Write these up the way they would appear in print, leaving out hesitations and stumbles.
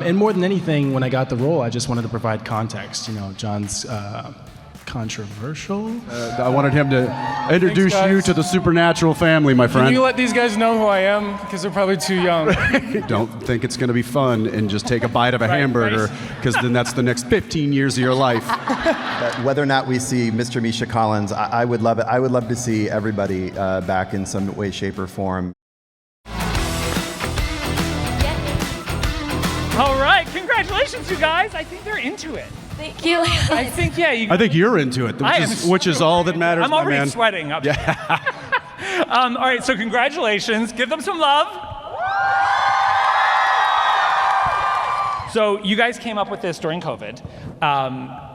And more than anything, when I got the role, I just wanted to provide context. You know, John's controversial. I wanted him to introduce you to the supernatural family, my friend. Can you let these guys know who I am? Because they're probably too young. Don't think it's going to be fun and just take a bite of a hamburger, because then that's the next 15 years of your life. Whether or not we see Mr. Misha Collins, I would love it. I would love to see everybody back in some way, shape, or form. All right, congratulations, you guys. I think they're into it. Thank you. I think, yeah. I think you're into it, which is all that matters, I'm my already man. sweating up. Yeah. All right, so congratulations. Give them some love. So you guys came up with this during COVID.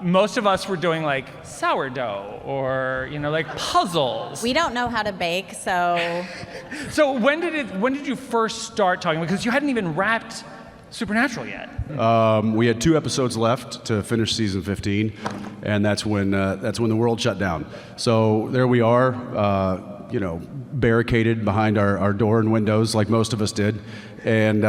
Most of us were doing like sourdough or, you know, like puzzles. We don't know how to bake, so. So when did you first start talking? Because you hadn't even wrapped Supernatural yet. We had 2 episodes left to finish season 15, and that's when the world shut down. So there we are, you know, barricaded behind our door and windows like most of us did, and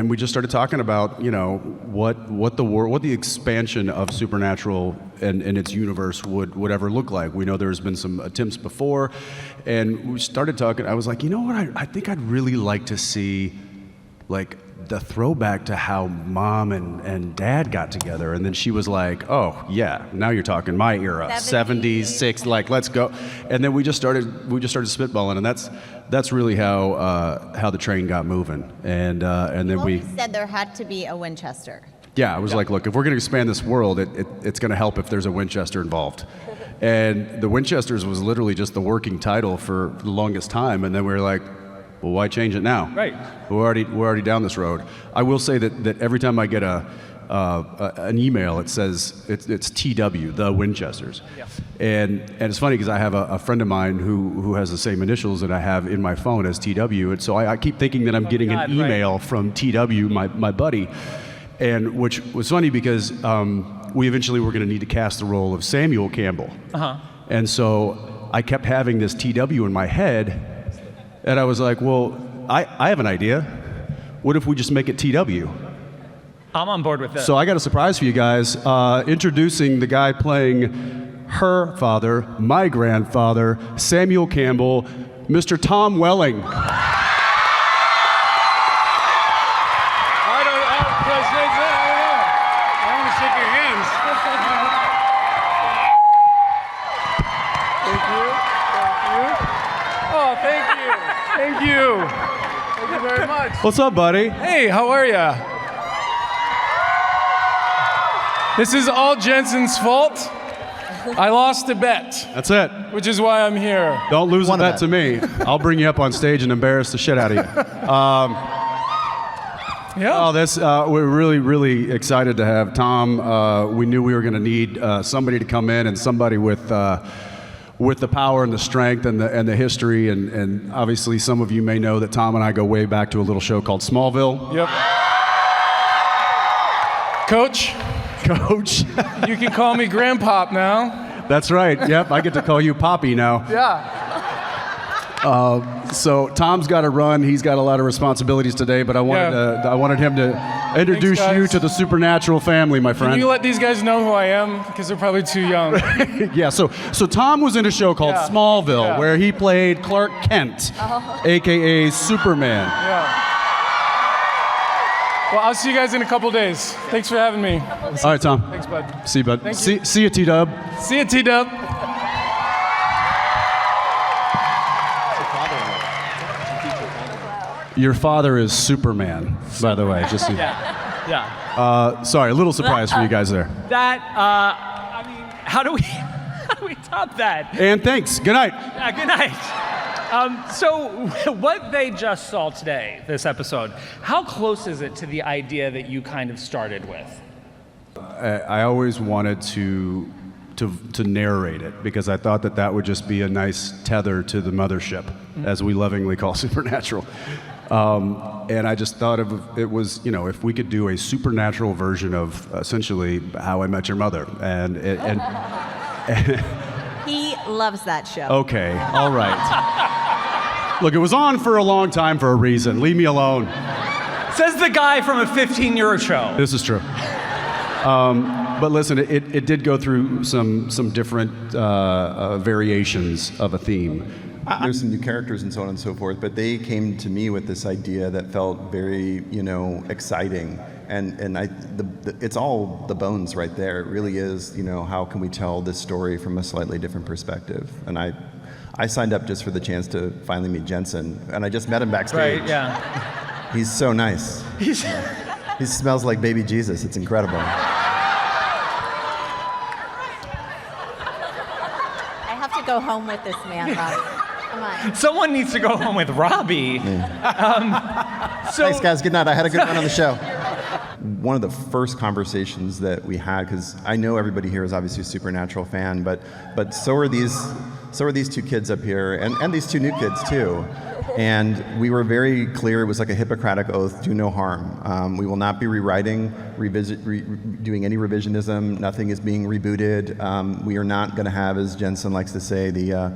we just started talking about, you know, what the expansion of Supernatural and its universe would ever look like. We know there's been some attempts before, and we started talking. I was like, you know what? I think I'd really like to see, like, the throwback to how mom and dad got together. And then she was like, oh yeah, now you're talking my era, 70s, 60s, like, let's go. And then we just started spitballing, and that's really how the train got moving. And then we said there had to be a Winchester. Yeah, I was like, look, if we're going to expand this world, it's going to help if there's a Winchester involved. And the Winchesters was literally just the working title for the longest time, and then we were like, well, why change it now? Right. We're already down this road. I will say that every time I get an email, it says it's TW, the Winchesters. Yeah. And it's funny because I have a friend of mine who has the same initials that I have in my phone as TW, and so I keep thinking that I'm getting an email from TW, my buddy, and which was funny because we eventually were going to need to cast the role of Samuel Campbell. Uh-huh. And so I kept having this TW in my head. And I was like, well, I have an idea. What if we just make it TW? I'm on board with this. So I got a surprise for you guys. Introducing the guy playing her father, my grandfather, Samuel Campbell, Mr. Tom Welling. Thank you very much. What's up, buddy? Hey, how are ya? This is all Jensen's fault. I lost a bet. That's it. Which is why I'm here. Don't lose a bet to me. I'll bring you up on stage and embarrass the shit out of you. Yeah. Oh, we're really, really excited to have Tom. We knew we were going to need somebody to come in, and somebody with the power and the strength and the history, and obviously some of you may know that Tom and I go way back to a little show called Smallville. Yep. Coach. You can call me Grandpop now. That's right. Yep, I get to call you Poppy now. Yeah. So Tom's got to run. He's got a lot of responsibilities today, but I wanted him to introduce you to the Supernatural family, my friend. Can you let these guys know who I am? Because they're probably too young. Yeah, so Tom was in a show called Smallville, where he played Clark Kent, a.k.a. Superman. Yeah. Well, I'll see you guys in a couple days. Thanks for having me. All right, Tom. Thanks, bud. See you, bud. Thank you. See you, T-Dub. See you, T-Dub. Your father is Superman, by the way. Just so Yeah. sorry, a little surprise for you guys there. That, I mean, how do we top that? And thanks. Good night. Yeah, good night. So what they just saw today, this episode, how close is it to the idea that you kind of started with? I always wanted to narrate it because I thought that would just be a nice tether to the mothership, as we lovingly call Supernatural. And I just thought it was, you know, if we could do a supernatural version of essentially How I Met Your Mother, and He loves that show. Okay, all right. Look, it was on for a long time for a reason. Leave me alone. Says the guy from a 15-year show. This is true. But listen, it did go through some different variations of a theme. There's some new characters and so on and so forth, but they came to me with this idea that felt very, exciting. And it's all the bones right there. It really is, how can we tell this story from a slightly different perspective? And I signed up just for the chance to finally meet Jensen, and I just met him backstage. Right, yeah. He's so nice. He smells like baby Jesus. It's incredible. I have to go home with this man, Robbie. Come on. Someone needs to go home with Robbie. Thanks, guys. Good night. I had a good run on the show. One of the first conversations that we had, because I know everybody here is obviously a Supernatural fan, but so are these two kids up here, and these two new kids too. And we were very clear. It was like a Hippocratic oath: do no harm. We will not be rewriting, doing any revisionism. Nothing is being rebooted. We are not going to have, as Jensen likes to say, the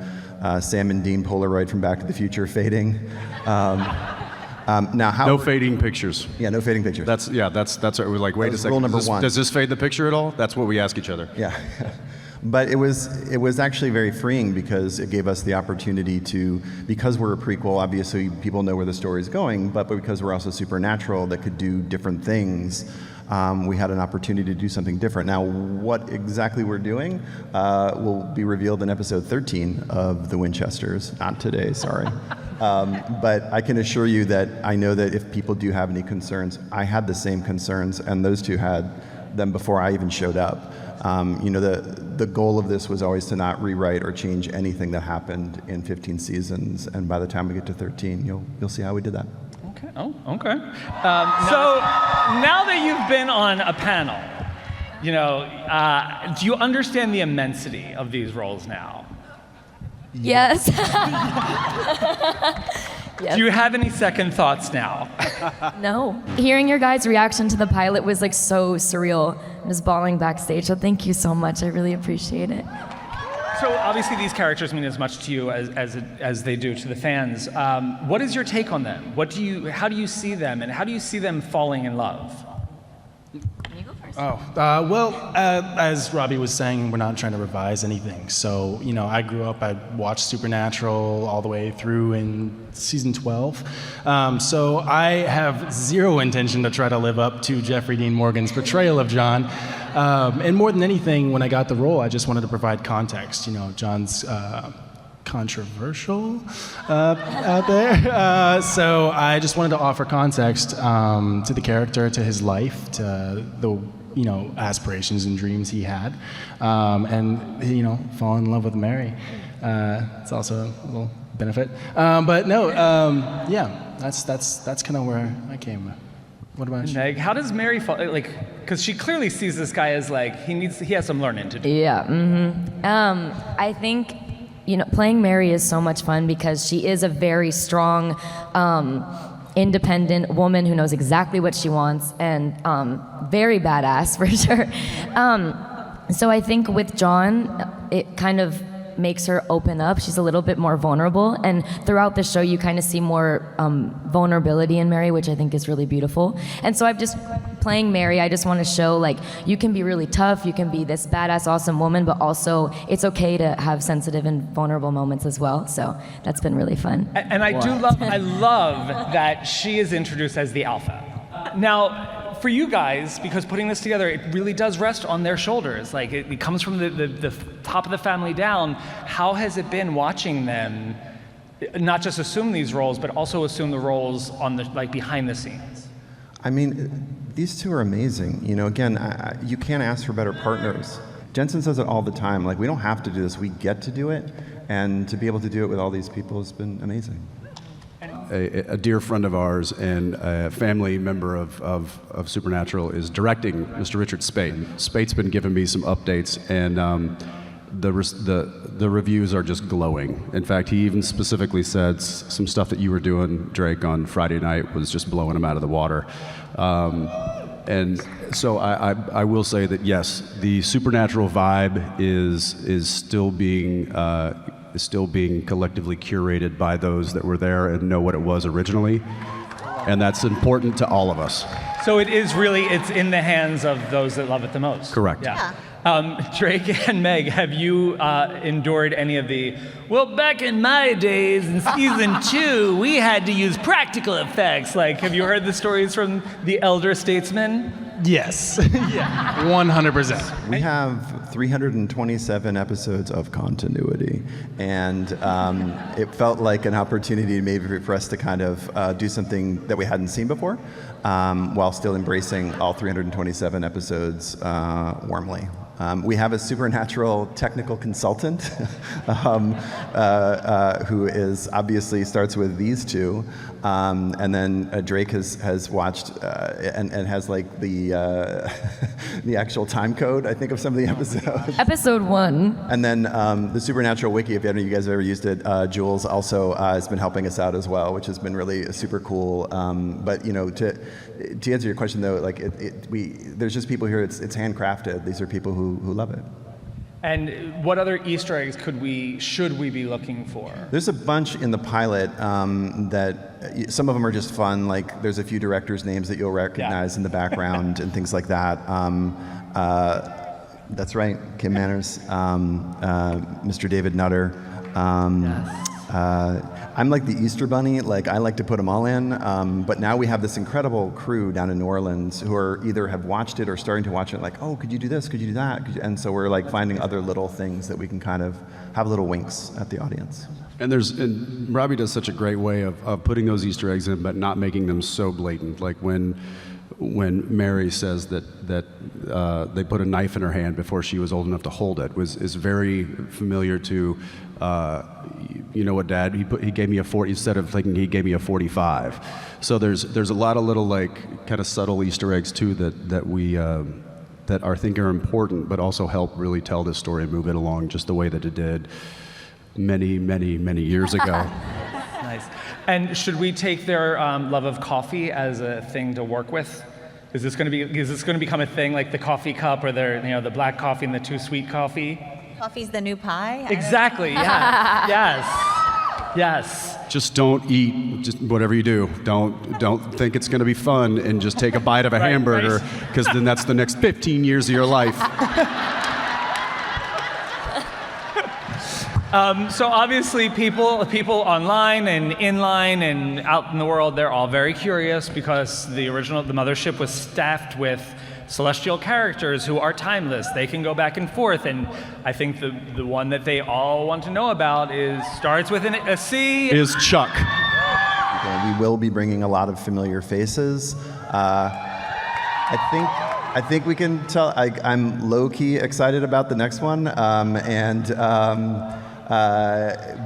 Sam and Dean Polaroid from Back to the Future fading. Now, how No fading pictures. Yeah, no fading pictures. That's what we're like. Wait a second. Rule number one. Does this fade the picture at all? That's what we ask each other. Yeah. But it was actually very freeing because it gave us the opportunity to, because we're a prequel, obviously people know where the story's going, but because we're also Supernatural that could do different things, we had an opportunity to do something different. Now, what exactly we're doing will be revealed in episode 13 of The Winchesters. Not today, sorry. But I can assure you that I know that if people do have any concerns, I had the same concerns, and those two had them before I even showed up. The goal of this was always to not rewrite or change anything that happened in 15 seasons, and by the time we get to 13, you'll see how we did that. Okay. Oh, okay. So now that you've been on a panel, do you understand the immensity of these roles now? Yes. Yes. Do you have any second thoughts now? No. Hearing your guys' reaction to the pilot was like so surreal. I was bawling backstage, so thank you so much. I really appreciate it. So obviously these characters mean as much to you as they do to the fans. What is your take on them? How do you see them, and how do you see them falling in love? As Robbie was saying, we're not trying to revise anything. So, I grew up, I watched Supernatural all the way through in season 12. So I have zero intention to try to live up to Jeffrey Dean Morgan's portrayal of John. And more than anything, when I got the role, I just wanted to provide context. John's controversial out there. So I just wanted to offer context to the character, to his life, to the aspirations and dreams he had, and fall in love with Mary. It's also a little benefit. But no, that's kind of where I came. What about you? Meg, how does Mary fall? Because she clearly sees this guy as he has some learning to do. Yeah. Mm-hmm. I think playing Mary is so much fun because she is a very strong, independent woman who knows exactly what she wants, and very badass for sure. So I think with John, it kind of makes her open up. She's a little bit more vulnerable, and throughout the show you kind of see more vulnerability in Mary, which I think is really beautiful. And so playing Mary, I just want to show you can be really tough, you can be this badass awesome woman, but also it's okay to have sensitive and vulnerable moments as well. So that's been really fun. And I love that she is introduced as the alpha. Now, for you guys, because putting this together, it really does rest on their shoulders. It comes from the top of the family down. How has it been watching them not just assume these roles, but also assume the roles on the behind the scenes? I mean, these two are amazing. Again, you can't ask for better partners. Jensen says it all the time. We don't have to do this. We get to do it, and to be able to do it with all these people has been amazing. A dear friend of ours and a family member of Supernatural is directing Mr. Richard Speight. Speight's been giving me some updates, and the reviews are just glowing. In fact, he even specifically said some stuff that you were doing, Drake, on Friday night was just blowing him out of the water. And so I will say that yes, the Supernatural vibe is still being collectively curated by those that were there and know what it was originally. and that's important to all of us. So it's in the hands of those that love it the most. Correct. Yeah. Drake and Meg, have you endured any of the, well, back in my days in season 2, we had to use practical effects. Like, have you heard the stories from the elder statesmen? Yes. Yeah. 100%. We have 327 episodes of continuity, and it felt like an opportunity maybe for us to kind of do something that we hadn't seen before, while still embracing all 327 episodes warmly. We have a supernatural technical consultant who is obviously starts with these two, and then Drake has watched and has like the actual time code, I think, of some of the episodes. Episode 1. And then the Supernatural Wiki, if any of you guys have ever used it, Jules also has been helping us out as well, which has been really super cool. But you know, to answer your question though, like there's just people here. It's handcrafted. These are people who love it. And what other Easter eggs should we be looking for? There's a bunch in the pilot that some of them are just fun. Like there's a few directors' names that you'll recognize in the background and things like that. That's right, Kim Manners, Mr. David Nutter. I'm like the Easter Bunny. Like I like to put them all in. But now we have this incredible crew down in New Orleans who are either have watched it or starting to watch it. Like, oh, could you do this? Could you do that? And so we're like finding other little things that we can kind of have little winks at the audience. And Robbie does such a great way of putting those Easter eggs in, but not making them so blatant. Like when Mary says that they put a knife in her hand before she was old enough to hold it, is very familiar to, you know what, Dad? He gave me a 40 instead of thinking he gave me a 45. So there's a lot of little like kind of subtle Easter eggs too that we that I think are important, but also help really tell this story and move it along just the way that it did many years ago. Nice. And should we take their love of coffee as a thing to work with? Is this going to become a thing, like the coffee cup, or the black coffee and the too sweet coffee? Coffee's the new pie? Exactly. Yeah. Yes. Just don't eat. Just whatever you do, don't think it's going to be fun and just take a bite of a hamburger, because then that's the next 15 years of your life. So obviously people online and inline and out in the world, they're all very curious because the mothership was staffed with celestial characters who are timeless. They can go back and forth, and I think the one that they all want to know about starts with a C. Is Chuck. We will be bringing a lot of familiar faces. I think we can tell. I'm low-key excited about the next one,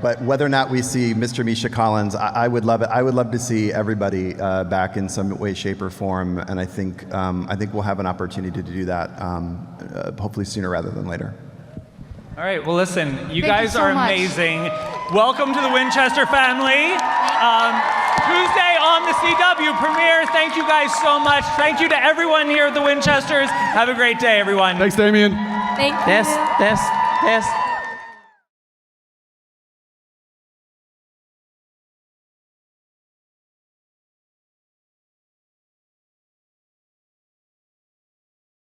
but whether or not we see Mr. Misha Collins, I would love it. I would love to see everybody back in some way, shape, or form, and I think we'll have an opportunity to do that, hopefully sooner rather than later. All right. Well, listen, you guys are amazing. Welcome to the Winchester family. Tuesday on the CW premiere. Thank you guys so much. Thank you to everyone here at the Winchesters. Have a great day, everyone. Thanks, Damien. Thank you. Test.